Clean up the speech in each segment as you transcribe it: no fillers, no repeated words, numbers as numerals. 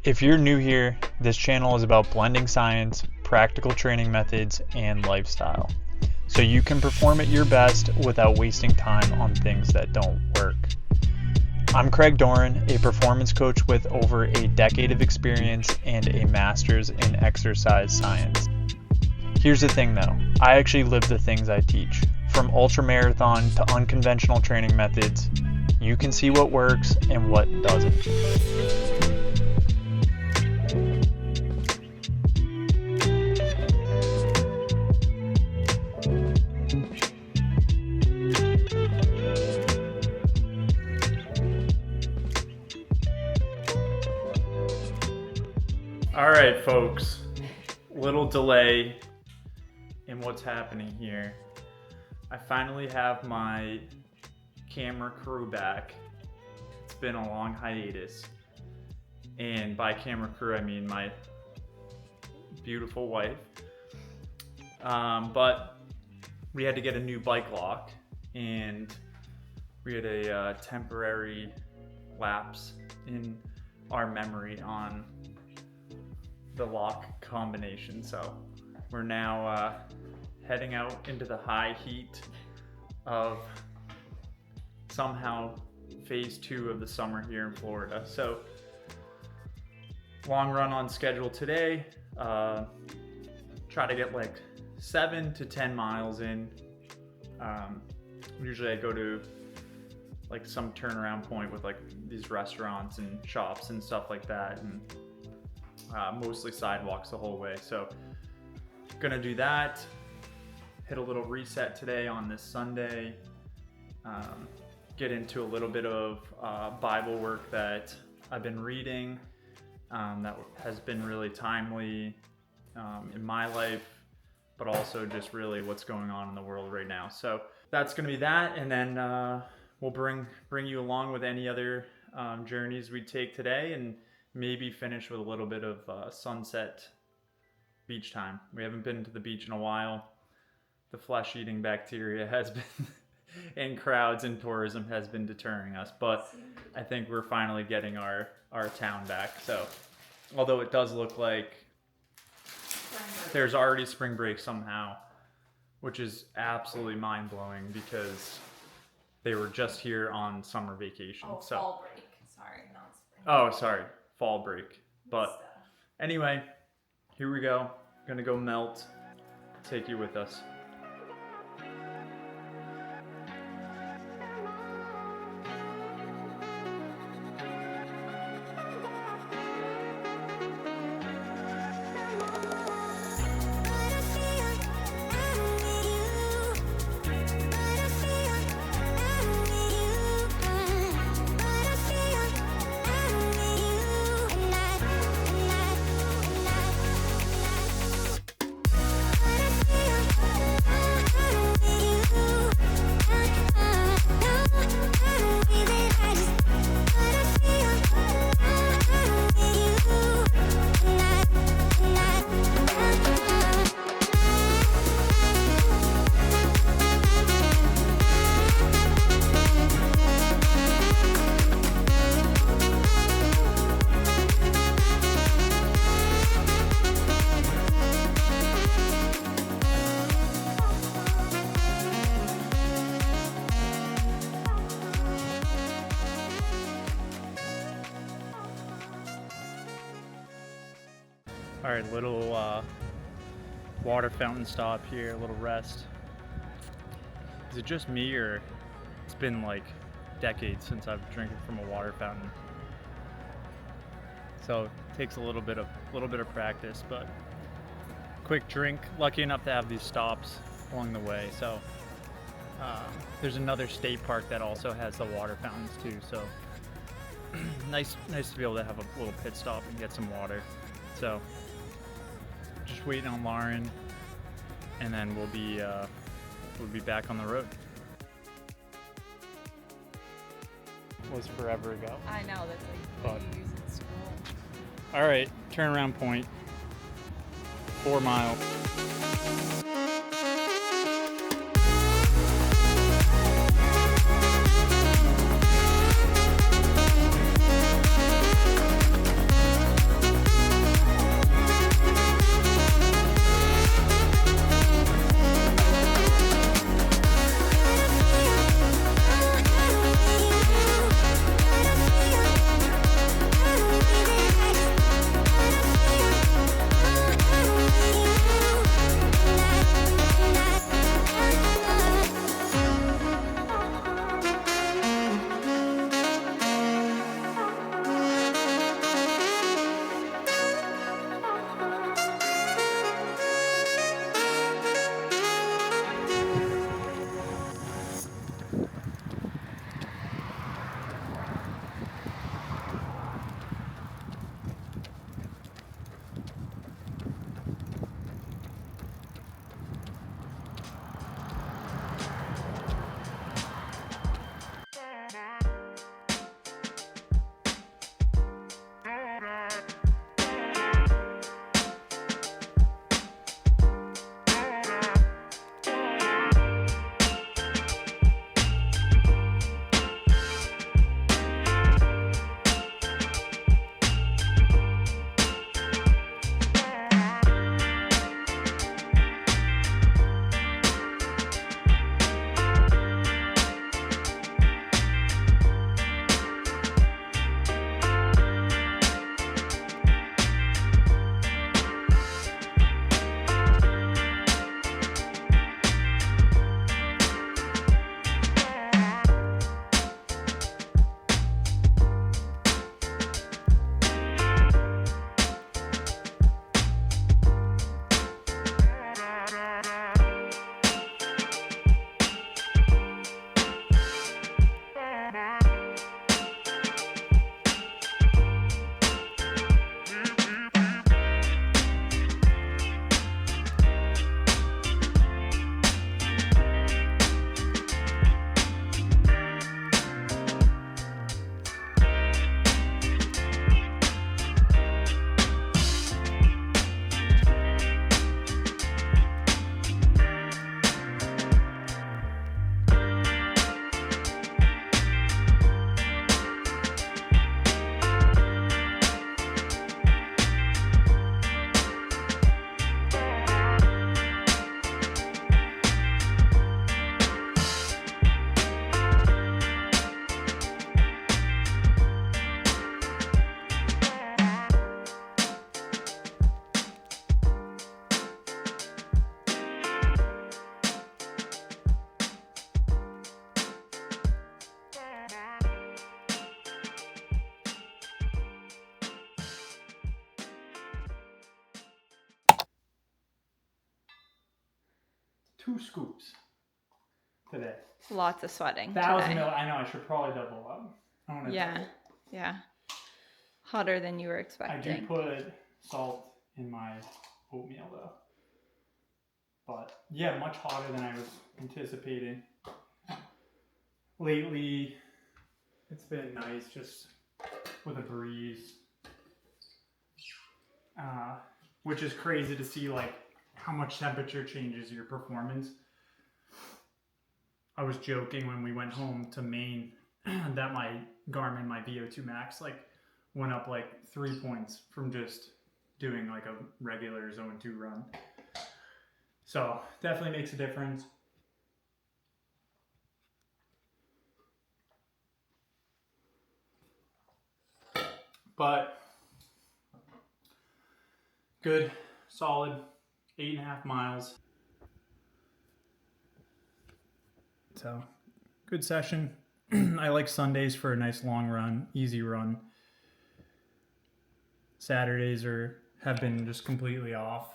If you're new here, this channel is about blending science, practical training methods, and lifestyle, so you can perform at your best without wasting time on things that don't work. I'm Craig Doran, a performance coach with over a decade of experience and a master's in exercise science. Here's the thing though, I actually live the things I teach. From ultramarathon to unconventional training methods, you can see what works and what doesn't. All right, folks, little delay in what's happening here. I finally have my camera crew back. It's been a long hiatus. And by camera crew, I mean my beautiful wife. But we had to get a new bike lock, and we had a temporary lapse in our memory on the lock combination. So we're now heading out into the high heat of somehow phase 2 of the summer here in Florida. So long run on schedule today. Try to get like 7 to 10 miles in. Usually I go to like some turnaround point with like these restaurants and shops and stuff like that, and mostly sidewalks the whole way. So gonna do that, hit a little reset today on this Sunday, get into a little bit of Bible work that I've been reading that has been really timely in my life, but also just really what's going on in the world right now. So that's gonna be that, and then we'll bring you along with any other journeys we take today, and maybe finish with a little bit of sunset beach time. We haven't been to the beach in a while. The flesh-eating bacteria has been in crowds, and tourism has been deterring us, but I think we're finally getting our town back. So although it does look like there's already spring break somehow, which is absolutely mind-blowing because they were just here on summer vacation. So fall break. Sorry, not spring. Oh, sorry. Fall break. But anyway, here we go. Gonna go melt. Take you with us. All right, little water fountain stop here, a little rest. Is it just me, or it's been like decades since I've drinking from a water fountain? So it takes a little bit of practice, but quick drink. Lucky enough to have these stops along the way. So there's another state park that also has the water fountains too. So nice to be able to have a little pit stop and get some water. So just waiting on Lauren, and then we'll be back on the road. Was forever ago. I know, that's like what you use in school. All right, turnaround point, 4 miles. 2 scoops today. Lots of sweating 1,000 today. mil. I know I should probably double up. I want to Yeah, yeah. Hotter than you were I expecting. do put salt in my oatmeal though. But yeah, much hotter than I was anticipating. Lately, it's been nice just with a breeze. Which is crazy to see like how much temperature changes your performance. I was joking when we went home to Maine that my Garmin, my VO2 max, like went up like 3 points from just doing like a regular zone 2 run. So definitely makes a difference. But good, solid 8.5 miles. So good session. I like Sundays for a nice long run, easy run. Saturdays have been just completely off,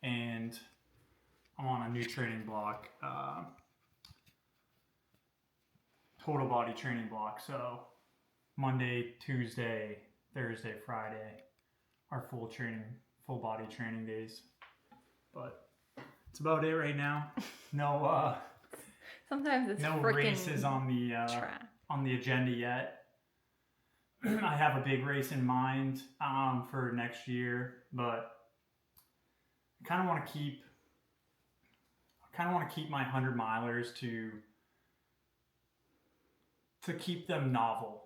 and I'm on a new training block, total body training block. So Monday, Tuesday, Thursday, Friday are full body training days. But it's about it right now. No Sometimes it's no races on the agenda yet. I have a big race in mind for next year, but I kind of want to keep my 100 milers to keep them novel.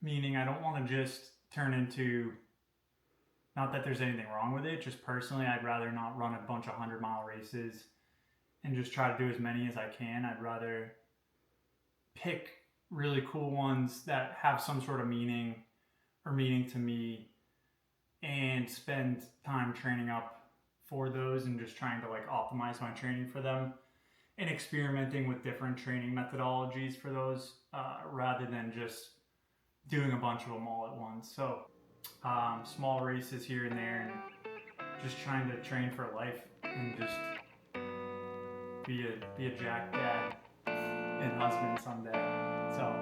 Meaning I don't want to just turn into, not that there's anything wrong with it, just personally I'd rather not run a bunch of 100-mile races and just try to do as many as I can. I'd rather pick really cool ones that have some sort of meaning to me and spend time training up for those and just trying to like optimize my training for them and experimenting with different training methodologies for those rather than just doing a bunch of them all at once. So small races here and there and just trying to train for life and just be a jack dad and husband someday. So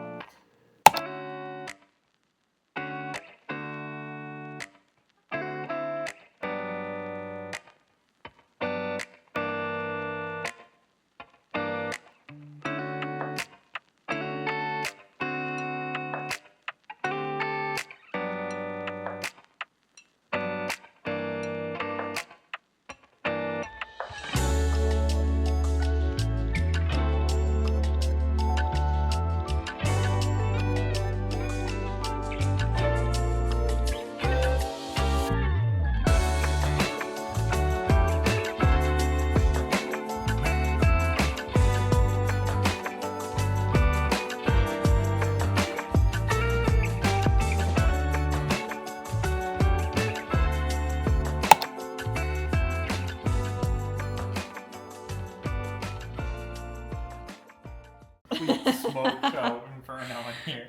smoke show inferno in here.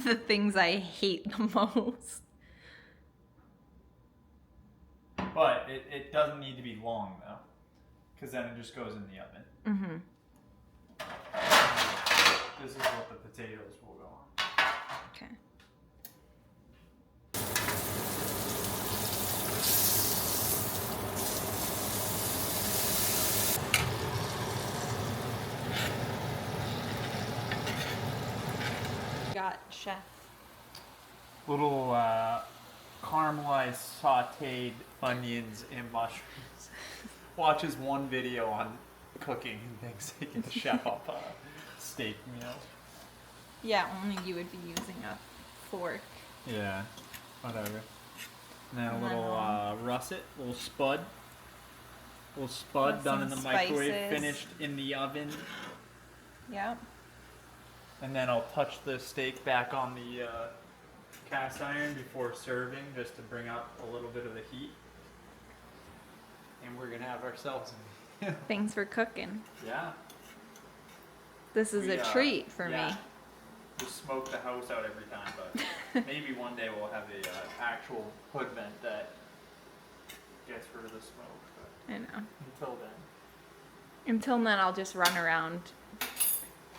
The things I hate the most. But it doesn't need to be long though, because then it just goes in the oven. This is what the potatoes will go on. Okay. Got chef. Little caramelized sauteed onions and mushrooms. Watches one video on cooking and thinks he can chef up a steak meal. Yeah, only you would be using a fork. Yeah, whatever. And then a little russet, a little spud. A little spud With done in some the microwave, spices. finished in the oven. Yep. And then I'll touch the steak back on the cast iron before serving, just to bring up a little bit of the heat. And we're gonna have ourselves a Thanks for cooking. Yeah. This is a treat for me. We smoke the house out every time, but maybe one day we'll have a actual hood vent that gets rid of the smoke. But I know. until then. Until then, I'll just run around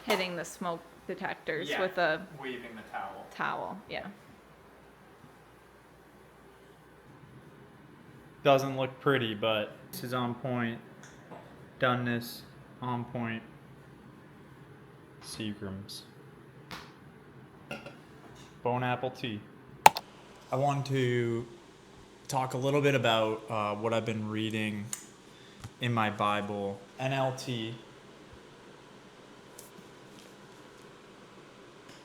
hitting the smoke detectors with a waving the towel. towel. Yeah. Doesn't look pretty, but this is on point. Doneness on point. Seagrams. Bone apple tea. I want to talk a little bit about what I've been reading in my Bible. NLT.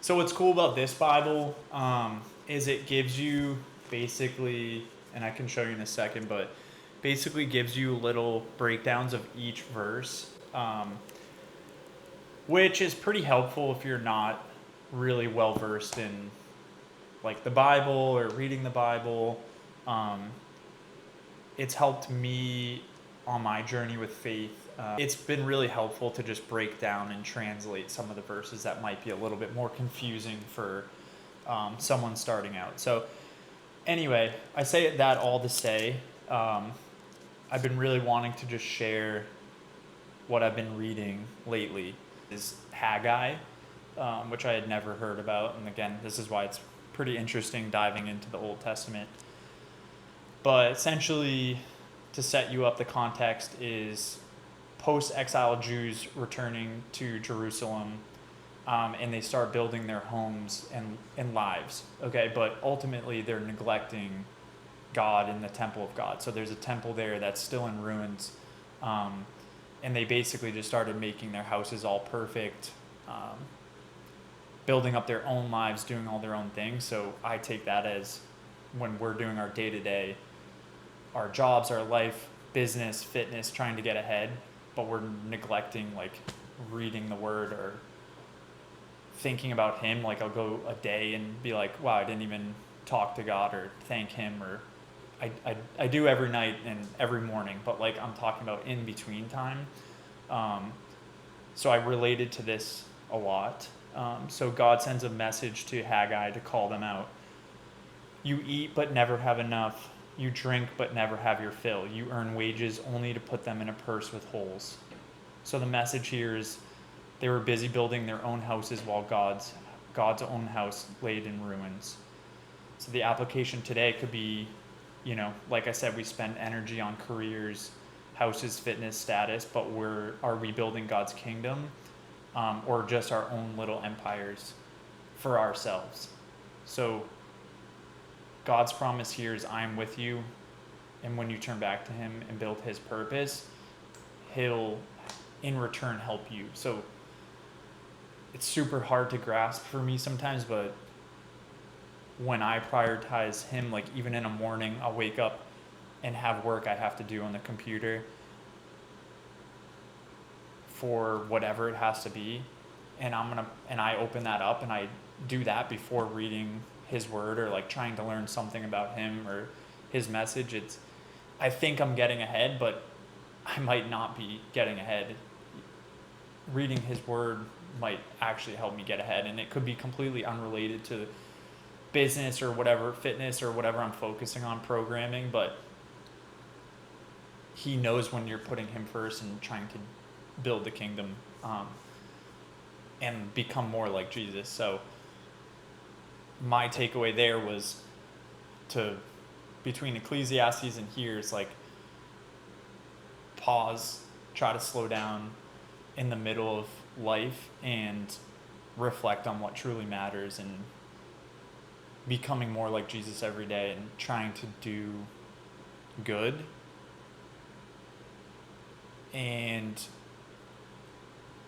So what's cool about this Bible is it gives you basically, and I can show you in a second, but basically gives you little breakdowns of each verse, which is pretty helpful if you're not really well versed in like the Bible or reading the Bible. It's helped me on my journey with faith. It's been really helpful to just break down and translate some of the verses that might be a little bit more confusing for someone starting out. So anyway, I say that all to say, I've been really wanting to just share what I've been reading lately is Haggai, which I had never heard about. And again, this is why it's pretty interesting diving into the Old Testament. But essentially, to set you up, the context is post-exile Jews returning to Jerusalem, and they start building their homes and lives, okay? But ultimately, they're neglecting God in the temple of God. So there's a temple there that's still in ruins, and they basically just started making their houses all perfect, building up their own lives, doing all their own things. So I take that as when we're doing our day-to-day, our jobs, our life, business, fitness, trying to get ahead, but we're neglecting like reading the word or thinking about him. Like I'll go a day and be like, wow, I didn't even talk to God or thank him, or I do every night and every morning, but like I'm talking about in between time. So I related to this a lot. So God sends a message to Haggai to call them out. You eat but never have enough. You drink but never have your fill. You earn wages only to put them in a purse with holes. So the message here is they were busy building their own houses while God's own house laid in ruins. So the application today could be, like I said, we spend energy on careers, houses, fitness, status, but are we building God's kingdom, or just our own little empires for ourselves? So God's promise here is I am with you, and when you turn back to him and build his purpose, he'll in return help you. So it's super hard to grasp for me sometimes, but when I prioritize him, like even in a morning, I'll wake up and have work I have to do on the computer for whatever it has to be, and I open that up and I do that before reading his word or like trying to learn something about him or his message. I think I'm getting ahead, but I might not be getting ahead. Reading his word might actually help me get ahead, and it could be completely unrelated to business or whatever, fitness or whatever I'm focusing on, programming, but he knows when you're putting him first and trying to build the kingdom, and become more like Jesus. So my takeaway there was between Ecclesiastes and here, it's like pause, try to slow down in the middle of life and reflect on what truly matters, and becoming more like Jesus every day and trying to do good and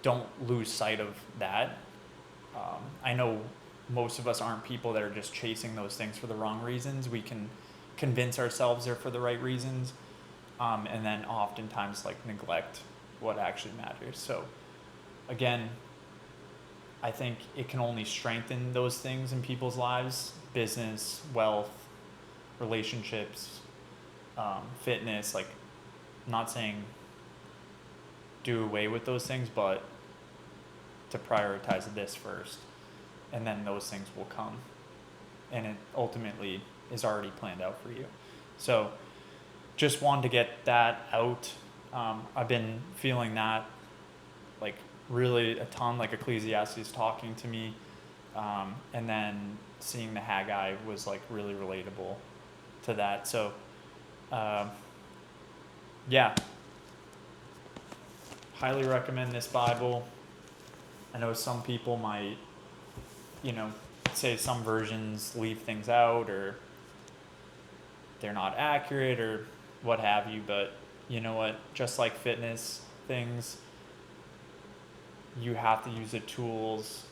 don't lose sight of that. I know most of us aren't people that are just chasing those things for the wrong reasons. We can convince ourselves they're for the right reasons, and then oftentimes like neglect what actually matters. So again, I think it can only strengthen those things in people's lives: business, wealth, relationships, fitness. Like, I'm not saying do away with those things, but to prioritize this first, and then those things will come, and it ultimately is already planned out for you. So just wanted to get that out. I've been feeling that like really a ton, like Ecclesiastes talking to me, and then seeing the Haggai was like really relatable to that. So yeah, highly recommend this Bible. I know some people might, you know, say some versions leave things out or they're not accurate or what have you, but you know what? Just like fitness things, you have to use the tools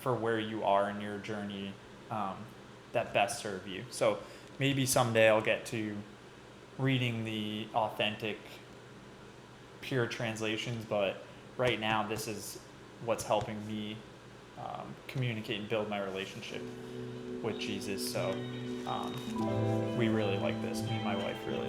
for where you are in your journey that best serve you. So maybe someday I'll get to reading the authentic, pure translations, but right now this is what's helping me communicate and build my relationship with Jesus. So we really like this. Me and my wife really